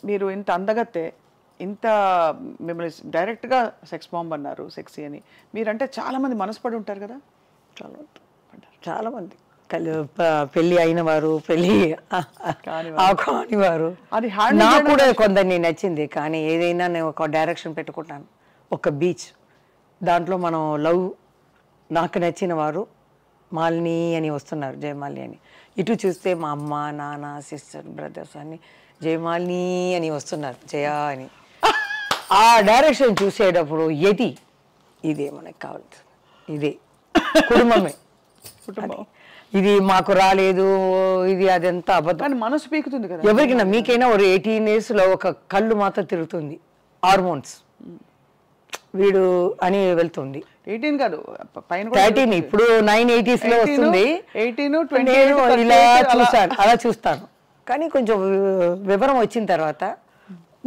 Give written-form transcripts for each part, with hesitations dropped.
మీరు ఇంత అందగత్తే, ఇంత మిమ్మల్ని డైరెక్ట్గా సెక్స్ బాంబ్ అన్నారు, సెక్సీ అని. మీరంటే చాలామంది మనసుపడి ఉంటారు కదా? చాలామంది పెళ్ళి అయిన వారు, పెళ్ళి కాని వారు. అది నాకు కూడా కొందరిని నచ్చింది. కానీ ఏదైనా నేను ఒక డైరెక్షన్ పెట్టుకుంటాను, ఒక బీచ్, దాంట్లో మనం లవ్, నాకు నచ్చిన వారు మాలిని అని వస్తున్నారు, జయమాలిని అని. ఇటు చూస్తే మా అమ్మ, నాన్న, సిస్టర్, బ్రదర్స్ అని జయమాలిని అని వస్తున్నారు, జయ అని. ఆ డైరెక్షన్ చూసేటప్పుడు ఇదే మనకు కావాల్సింది, ఇదే కుటుంబమే. ఇది మాకు రాలేదు, ఇది అదంతా అబద్ధం. మనసు పీకుతుంది కదా ఎవరికైనా. మీకైనా ఒక 18 years లో ఒక కళ్ళు మాత్రం తిరుగుతుంది, హార్మోన్స్ వీడు అని వెళ్తుంది. 18 కాదు, 13, ఇప్పుడు 980s లో వస్తుంది. 18, నేను ఇలా చూస్తాను, అలా చూస్తాను. కానీ కొంచెం వివరం వచ్చిన తర్వాత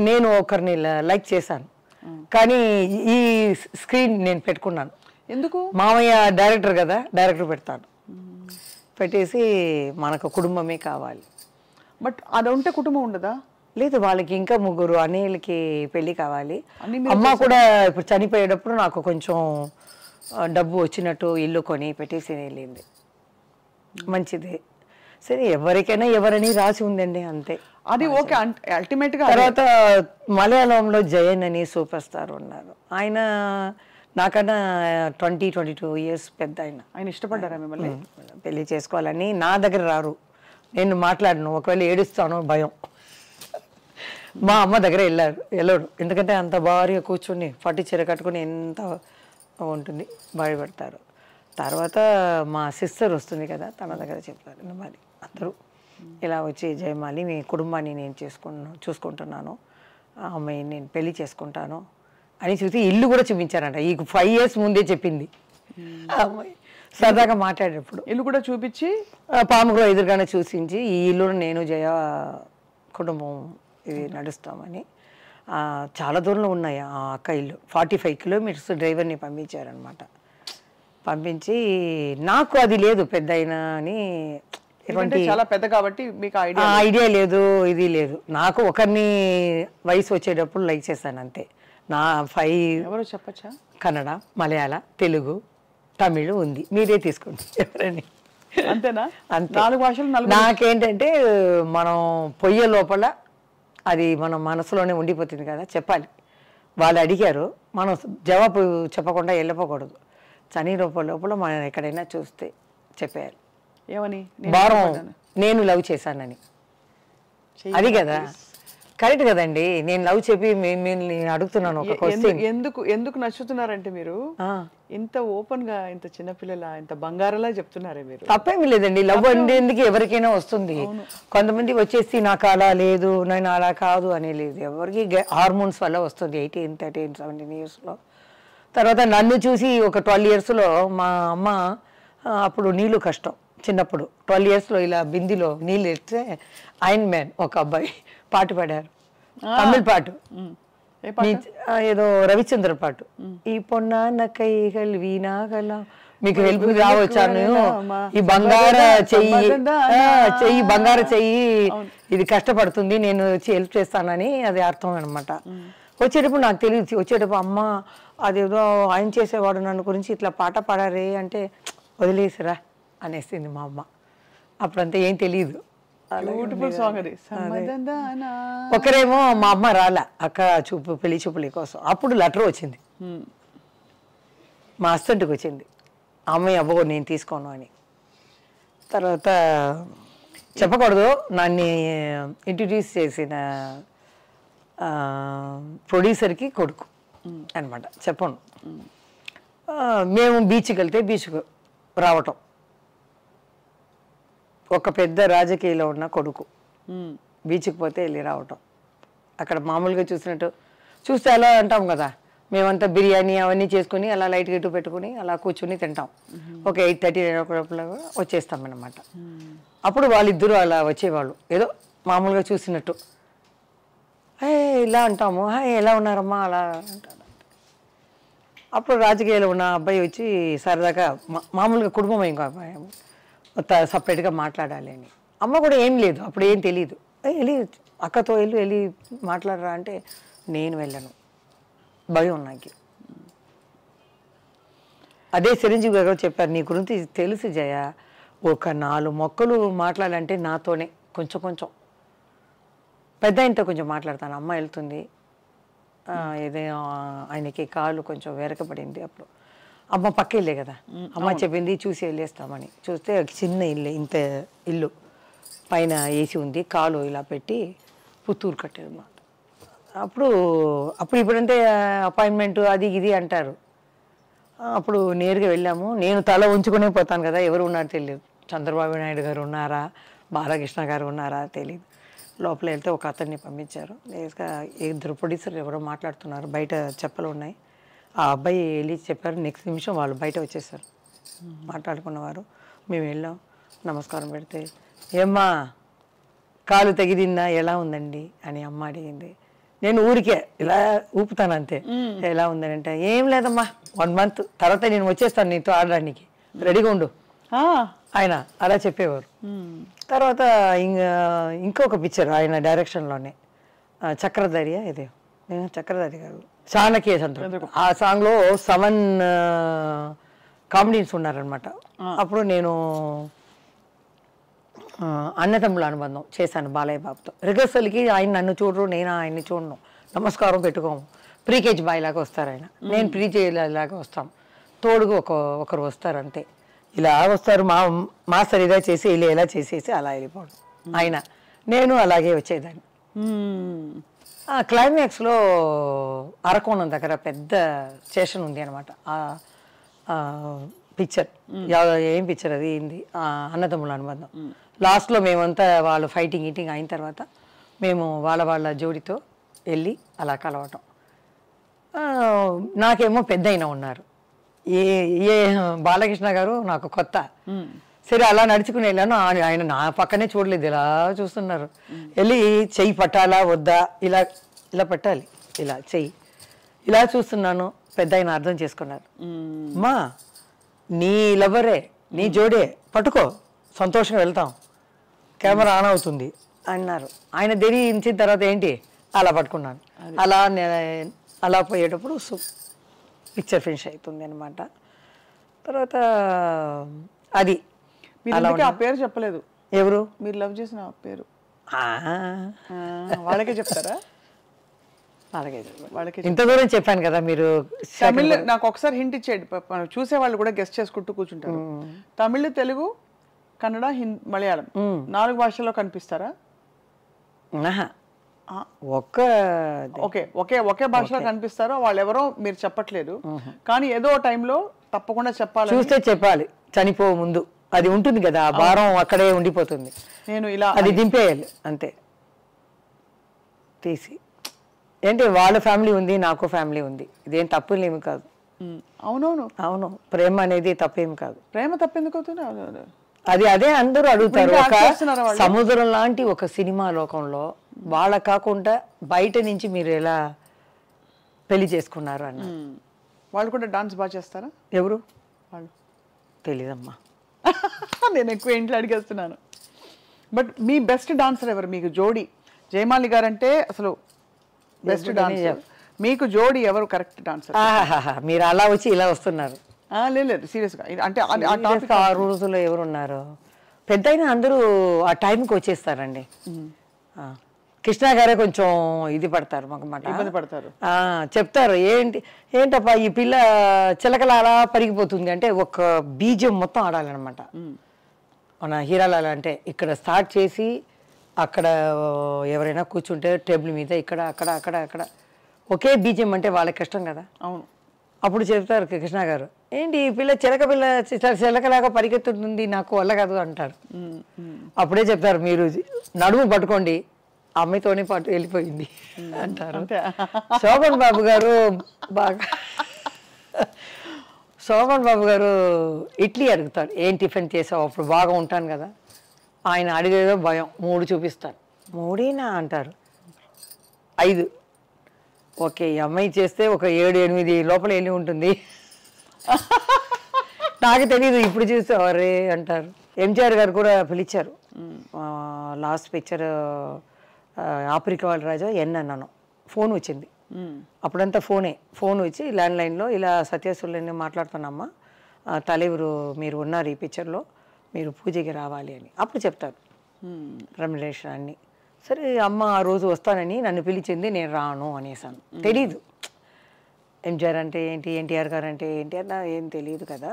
నేను ఒకరిని లైక్ చేశాను. కానీ ఈ స్క్రీన్ నేను పెట్టుకున్నాను. ఎందుకు? మామయ్య డైరెక్టర్ కదా, డైరెక్టర్ పెడతాను. పెట్టేసి మనకు కుటుంబమే కావాలి. బట్ అది ఉంటే కుటుంబం ఉండదా? లేదు, వాళ్ళకి ఇంకా 3 అన్నయ్యలకి పెళ్ళి కావాలి. అమ్మ కూడా ఇప్పుడు చనిపోయేటప్పుడు నాకు కొంచెం డబ్బు వచ్చినట్టు ఇల్లు కొని పెట్టేసి వెళ్ళింది. మంచిదే, సరే, ఎవరికైనా ఎవరని రాసి ఉందండి, అంతే. అది ఓకే. అల్టిమేట్ గా తర్వాత మలయాళంలో జయన్ అని సూపర్ స్టార్ ఉన్నారు. ఆయన నాకన్నా 22 years పెద్ద. ఆయన ఇష్టపడ్డారా మిమ్మల్ని? పెళ్లి చేసుకోవాలని నా దగ్గర రారు, నేను మాట్లాడను, ఒకవేళ ఏడుస్తాను భయం. మా అమ్మ దగ్గర వెళ్ళాడు, ఎందుకంటే అంత భారీగా కూర్చొని పట్టు చీర కట్టుకుని ఎంత ఉంటుంది, భయపడతారు. తర్వాత మా సిస్టర్ వస్తుంది కదా, తన దగ్గర చెప్తారు, మరి అందరూ ఇలా వచ్చి జయమాలి మీ కుటుంబాన్ని నేను చూసుకుంటున్నాను, ఆ అమ్మాయిని నేను పెళ్లి చేసుకుంటాను అని చూసి ఇల్లు కూడా చూపించారంట. ఈ 5 years ముందే చెప్పింది ఆ అమ్మాయి. సరదాగా మాట్లాడేటప్పుడు ఇల్లు కూడా చూపించి పాములో ఎదురుగానే చూసించి, ఈ ఇల్లు నేను జయ కుటుంబం ఇది నడుస్తామని. చాలా దూరంలో ఉన్నాయి ఆ అక్క ఇల్లు, 45 kilometers డ్రైవర్ని పంపించారనమాట. పంపించి నాకు అది లేదు పెద్ద అయినా అని, చాలా పెద్ద కాబట్టి మీకు ఐడియా లేదు, ఇది లేదు. నాకు ఒకరిని వయసు వచ్చేటప్పుడు లైక్ చేశాను అంతే. నా 5 ఎవరో చెప్పచ్చా? కన్నడ, మలయాళ, తెలుగు, తమిళ్ ఉంది, మీరే తీసుకోండి ఎవరని. అంతేనా? అంతే, 4 భాషలు. నాకేంటంటే మనం పొయ్యే లోపల అది మన మనసులోనే ఉండిపోతుంది కదా, చెప్పాలి. వాళ్ళు అడిగారు, మనం జవాబు చెప్పకుండా వెళ్ళిపోకూడదు. చని లోపల మనం ఎక్కడైనా చూస్తే చెప్పేయాలి. ఏమని? నేను లవ్ చేశానని. అది కదా కరెక్ట్ కదండి. నేను లవ్ చెప్పి మిమ్మల్ని అడుగుతున్నాను ఒక క్వశ్చన్. ఎందుకు నచ్చుతున్నారంటే మీరు ఇంత ఓపెన్ గా, ఇంత చిన్నపిల్లల, ఇంత బంగారలా చెప్తున్నారే మీరు. తప్పేమీ లేదండి, లవ్ అనేందుకు ఎవరికైనా వస్తుంది. కొంతమంది వచ్చేసి నాకు అలా లేదు, నేను అలా కాదు అని లేదు. ఎవరికి హార్మోన్స్ వల్ల వస్తుంది 18, 13, 17 years లో. తర్వాత నన్ను చూసి ఒక 12 years లో మా అమ్మ, అప్పుడు నీళ్ళు కష్టం చిన్నప్పుడు, 12 years లో ఇలా బిందిలో నీళ్ళు ఎత్తే ఐరన్ మ్యాన్ ఒక అబ్బాయి పాట పాడారు, తమిళ పాట, ఏదో రవిచంద్ర పాట. ఈ పొన్న కైగల్ వీణాగల, మీకు హెల్ప్ రావచ్చాను, ఈ బంగార చెయ్యి బంగార చెయ్యి ఇది కష్టపడుతుంది, నేను వచ్చి హెల్ప్ చేస్తానని అది అర్థం అనమాట. వచ్చేటప్పుడు నాకు తెలియదు, వచ్చేటప్పుడు అమ్మ అదేదో ఆయన చేసేవాడు నన్ను గురించి ఇట్లా పాట పాడారే అంటే వదిలేసిరా అనేసింది మా అమ్మ. అప్పుడంతా ఏం తెలియదు. ఒకరేమో మా అమ్మ రాలా అక్క పెళ్లి చూపుల కోసం, అప్పుడు లెటర్ వచ్చింది, మా హస్బెండ్కి వచ్చింది, అమ్మాయి అబ్బో నేను తీసుకోను అని. తర్వాత చెప్పకూడదు, నన్ను ఇంట్రడ్యూస్ చేసిన ప్రొడ్యూసర్కి కొడుకు అనమాట, చెప్పను. మేము బీచ్కి వెళ్తే బీచ్కి రావటం, ఒక పెద్ద రాజకీయాల్లో ఉన్న కొడుకు బీచ్కి పోతే వెళ్ళి రావటం. అక్కడ మామూలుగా చూస్తే అలా అంటాం కదా, మేమంతా బిర్యానీ అవన్నీ చేసుకుని అలా లైట్ గిట్టు పెట్టుకుని అలా కూర్చుని తింటాం. ఒక 8:30, 9 వచ్చేస్తాం అన్నమాట. అప్పుడు వాళ్ళిద్దరూ అలా వచ్చేవాళ్ళు, ఏదో మామూలుగా చూసినట్టు ఇలా అంటాము, ఎలా ఉన్నారమ్మా అలా అంటారు. అప్పుడు రాజకీయాల్లో ఉన్న అబ్బాయి వచ్చి సరదాగా మామూలుగా కుటుంబం ఇంకా సపరేట్గా మాట్లాడాలి అని. అమ్మ కూడా ఏం లేదు, అప్పుడు ఏం తెలియదు, అక్కతో వెళ్ళి మాట్లాడరా అంటే నేను వెళ్ళను, భయం నాకు. అదే చిరంజీవి గారు చెప్పారు, నీ గురించి తెలుసు జయ, ఒక 4 మొక్కలు మాట్లాడాలంటే నాతోనే కొంచెం పెద్ద ఆయనతో కొంచెం మాట్లాడతాను. అమ్మ వెళ్తుంది, ఏదైనా ఆయనకి కాలు కొంచెం వెరకబడింది, అప్పుడు అమ్మ పక్క ఇల్లే కదా, అమ్మ చెప్పింది చూసి వెళ్ళేస్తామని. చూస్తే చిన్న ఇల్లు, ఇంత ఇల్లు, పైన ఏసీ ఉంది, కాలు ఇలా పెట్టి పుత్తూరు కట్టారు అన్నమాట. ఇప్పుడంటే అపాయింట్మెంట్ అది ఇది అంటారు. అప్పుడు నేరుగా వెళ్ళాము. నేను తల ఉంచుకునే పోతాను కదా, ఎవరు ఉన్నారో తెలియదు. చంద్రబాబు నాయుడు గారు ఉన్నారా, బాలకృష్ణ గారు ఉన్నారా తెలియదు. లోపల వెళ్తే ఒక అతన్ని పంపించారు. నేరుగా 2 ప్రొడ్యూసర్లు ఎవరో మాట్లాడుతున్నారు, బయట చెప్పలు ఉన్నాయి. ఆ అబ్బాయి వెళ్ళి చెప్పారు, నెక్స్ట్ నిమిషం వాళ్ళు బయట వచ్చేసారు మాట్లాడుకున్నవారు. మేము వెళ్ళాం, నమస్కారం పెడితే, ఏమ్మా కాలు తెగిదిందా, ఎలా ఉందండి అని అమ్మ అడిగింది. నేను ఊరికే ఇలా ఊపుతాను అంతే. ఎలా ఉందని అంటే, ఏం లేదమ్మా 1 month తర్వాత నేను వచ్చేస్తాను నీతో ఆడడానికి, రెడీగా ఉండు ఆయన అలా చెప్పేవారు. తర్వాత ఇంకొక పిక్చర్ ఆయన డైరెక్షన్లోనే, చక్రధారి ఇదే చక్రధారి గారు చాణక్య సంతృప్తి, ఆ సాంగ్లో 7 కామెడీన్స్ ఉన్నారనమాట. అప్పుడు నేను అన్నతమ్ముల అనుబంధం చేశాను బాలయ్య బాబుతో. రిహర్సల్కి ఆయన నన్ను చూడరు, నేను ఆయన్ని చూడను, నమస్కారం పెట్టుకోము. ప్రీకేజ్ బాయ్ లాగా వస్తారు ఆయన, నేను ప్రీకేజ్ లాగా వస్తాం, తోడుగా ఒకరు వస్తారు అంతే. ఇలా వస్తారు, మాస్టర్ ఇలా చేసి ఇలా చేసేసి అలా వెళ్ళిపోవడం. ఆయన నేను అలాగే వచ్చేదాన్ని. క్లైమాక్స్లో అరకోణం దగ్గర పెద్ద స్టేషన్ ఉంది అనమాట. పిక్చర్ ఏం పిక్చర్ అది ఏంది, అన్నదమ్ముల అనుబంధం. లాస్ట్లో మేమంతా వాళ్ళు ఫైటింగ్ ఈటింగ్ అయిన తర్వాత మేము వాళ్ళ జోడితో వెళ్ళి అలా కలవటం. నాకేమో పెద్ద అయినా ఉన్నారు, ఏ బాలకృష్ణ గారు నాకు కొత్త. సరే అలా నడుచుకుని వెళ్ళాను, ఆయన నా పక్కనే చూడలేదు, ఇలా చూస్తున్నారు. వెళ్ళి చెయ్యి పట్టాలా వద్దా, ఇలా పట్టాలి, ఇలా చెయ్యి ఇలా చూస్తున్నాను. పెద్ద ఆయన అర్థం చేసుకున్నారు, అమ్మా నీ లవరే, నీ జోడే, పట్టుకో సంతోషంగా వెళ్తాం, కెమెరా ఆన్ అవుతుంది అన్నారు. ఆయన ధరించిన తర్వాత ఏంటి అలా పట్టుకున్నాను. అలా పోయేటప్పుడు పిక్చర్ ఫినిష్ అవుతుంది అనమాట. తర్వాత అది ఆ పేరు చెప్పలేదు, ఎవరు మీరు లవ్ చేసిన పేరు వాళ్ళకే చెప్తారా? వాళ్ళకి ఇంత దూరం చెప్పాను కదా. మీరు తమిళ్ నాకు ఒకసారి హింట్ ఇచ్చేయండి, చూసే వాళ్ళు కూడా గెస్ట్ చేసుకుంటూ కూర్చుంటారు. తమిళ్, తెలుగు, కన్నడ, మలయాళం 4 భాషల్లో కనిపిస్తారా? ఒకే భాషలో కనిపిస్తారో వాళ్ళు ఎవరో మీరు చెప్పట్లేదు, కానీ ఏదో టైంలో తప్పకుండా చెప్పాలి, చూస్తే చెప్పాలి. చనిపో ముందు అది ఉంటుంది కదా, ఆ భారం అక్కడే ఉండిపోతుంది. నేను ఇలా అది దింపేయాలి అంతే తీసి. ఏంటి వాళ్ళ ఫ్యామిలీ ఉంది, నాకు ఫ్యామిలీ ఉంది, ఇదేం తప్పులేమి కాదు. అవును, ప్రేమ అనేది తప్పేమి కాదు. ప్రేమ తప్పెందుకు అవుతుంది? అదే అందరూ అడుగుతారు. ఒక సముద్రం లాంటి ఒక సినిమా లోకంలో వాళ్ళ కాకుండా బయట నుంచి మీరు ఎలా పెళ్లి చేసుకున్నారు అన్న. వాళ్ళు కూడా డాన్స్ బాగా చేస్తారా? ఎవరు వాళ్ళు తెలీదమ్మా, నేను ఎక్కువ ఇంట్లో అడిగేస్తున్నాను. బట్ మీ బెస్ట్ డాన్సర్ ఎవరు మీకు జోడి? జయమాలి గారు అంటే అసలు బెస్ట్ డాన్సర్, మీకు జోడి ఎవరు కరెక్ట్ డాన్సర్? మీరు అలా వచ్చి ఇలా వస్తున్నారు. లేదు సీరియస్గా, అంటే ఆ రోజుల్లో ఎవరున్నారు పెద్ద అయినా అందరూ ఆ టైంకి వచ్చేస్తారండి. కృష్ణ గారే కొంచెం ఇది పడతారు, మాకు మాట ఇబ్బంది పడతారు, చెప్తారు ఏంటప్పా ఈ పిల్ల చిలకల అలా పరిగిపోతుంది అంటే ఒక బీజం మొత్తం ఆడాలన్నమాట. మన హీరాలాల అంటే ఇక్కడ స్టార్ట్ చేసి అక్కడ ఎవరైనా కూర్చుంటే టేబుల్ మీద ఇక్కడ అక్కడ అక్కడ అక్కడ ఒకే బీజం అంటే వాళ్ళకి కష్టం కదా. అవును, అప్పుడు చెప్తారు కృష్ణ గారు, ఏంటి ఈ పిల్ల చిలకలాగా పరిగెత్తుతుంది, నాకు వల్ల కాదు అంటారు. అప్పుడే చెప్తారు, మీరు నడుము పట్టుకోండి, అమ్మాయితోనే పాటు వెళ్ళిపోయింది అంటారు. శోభన్ బాబు గారు శోభన్ బాబు గారు ఇడ్లీ అడుగుతారు, ఏం టిఫిన్ చేసావు, అప్పుడు బాగా ఉంటాను కదా. ఆయన అడిగేదో భయం, 3 చూపిస్తాను, 3 అంటారు, 5 ఓకే ఈ అమ్మాయి చేస్తే ఒక 7-8 లోపల వెళ్ళి ఉంటుంది. నాకు తెలీదు, ఇప్పుడు చూస్తే అవరే అంటారు. ఎంజిఆర్ గారు కూడా పిలిచారు, లాస్ట్ పిక్చర్ ఆప్రికావాల రాజా ఎన్ అన్నాను. ఫోన్ వచ్చింది, అప్పుడంతా ఫోన్ వచ్చి ల్యాండ్లైన్లో ఇలా సత్యసుల్ని మాట్లాడుతున్నామ్మా, తలెవరు మీరు ఉన్నారు ఈ పిక్చర్లో, మీరు పూజకి రావాలి అని అప్పుడు చెప్తారు రెమ్యునరేషన్ అన్నీ. సరే అమ్మ ఆ రోజు వస్తానని నన్ను పిలిచింది, నేను రాను అనేసాను. తెలీదు ఎంజిఆర్ అంటే ఏంటి, ఎన్టీఆర్ గారు అంటే ఏంటి అన్న ఏం తెలియదు కదా,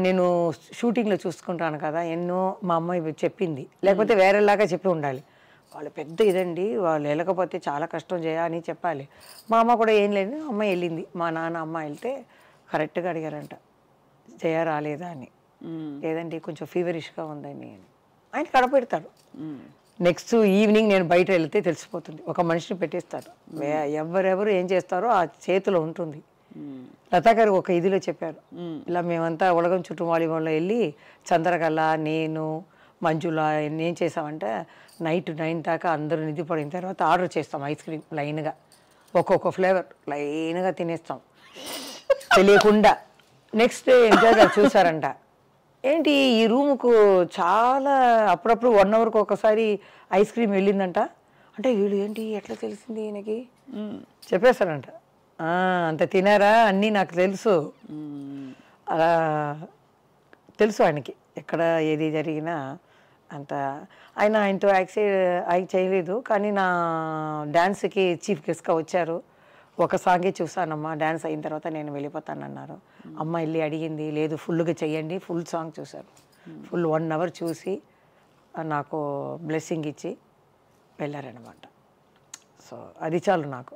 నేను షూటింగ్లో చూసుకుంటాను కదా ఎన్నో మా అమ్మాయి చెప్పింది, లేకపోతే వేరేలాగా చెప్పి ఉండాలి. వాళ్ళు పెద్ద ఇదండి, వాళ్ళు వెళ్ళకపోతే చాలా కష్టం అని చెప్పాలి. మా అమ్మ కూడా ఏం లేదు, అమ్మాయి వెళ్ళింది. మా నాన్న అమ్మ వెళ్తే కరెక్ట్గా అడిగారంట, జయ రాలేదా అని. లేదండి కొంచెం ఫీవరిష్గా ఉందని ఆయన కడపెడతారు. నెక్స్ట్ ఈవినింగ్ నేను బయట వెళ్తే తెలిసిపోతుంది, ఒక మనిషిని పెట్టేస్తారు. ఎవరెవరు ఏం చేస్తారో ఆ చేతిలో ఉంటుంది. లతా గారు ఒక ఇదిలో చెప్పారు, ఇలా మేమంతా ఉలగం చుట్టూ వాలీబాల్లో వెళ్ళి చంద్రకళ, నేను, మంజుల ఏం చేసామంటే నైట్ 9 దాకా అందరూ నిధి పడిన తర్వాత ఆర్డర్ చేస్తాం ఐస్ క్రీమ్ లైన్గా, ఒక్కొక్క ఫ్లేవర్ లైన్గా తినేస్తాం తెలియకుండా. నెక్స్ట్ డే ఎంజాయ్ గారు చూసారంట, ఏంటి ఈ రూముకు చాలా అప్పుడప్పుడు 1 అవర్కి ఒకసారి ఐస్ క్రీమ్ వెళ్ళిందంట. అంటే వీళ్ళు ఏంటి ఎట్లా తెలిసింది ఈయనకి చెప్పేశారంట. అంత తినారా అన్నీ నాకు తెలుసు, అలా తెలుసు ఆయనకి ఎక్కడ ఏది జరిగినా అంత. ఆయనతో యాక్ట్ చేయలేదు, కానీ నా డ్యాన్స్కి చీఫ్ గెస్ట్గా వచ్చారు. ఒక సాంగే చూసానమ్మా, డ్యాన్స్ అయిన తర్వాత నేను వెళ్ళిపోతానన్నారు. అమ్మ వెళ్ళి అడిగింది, లేదు ఫుల్గా చెయ్యండి, ఫుల్ సాంగ్ చూశారు. ఫుల్ 1 అవర్ చూసి నాకు బ్లెస్సింగ్ ఇచ్చి వెళ్ళారనమాట. సో అది చాలు నాకు.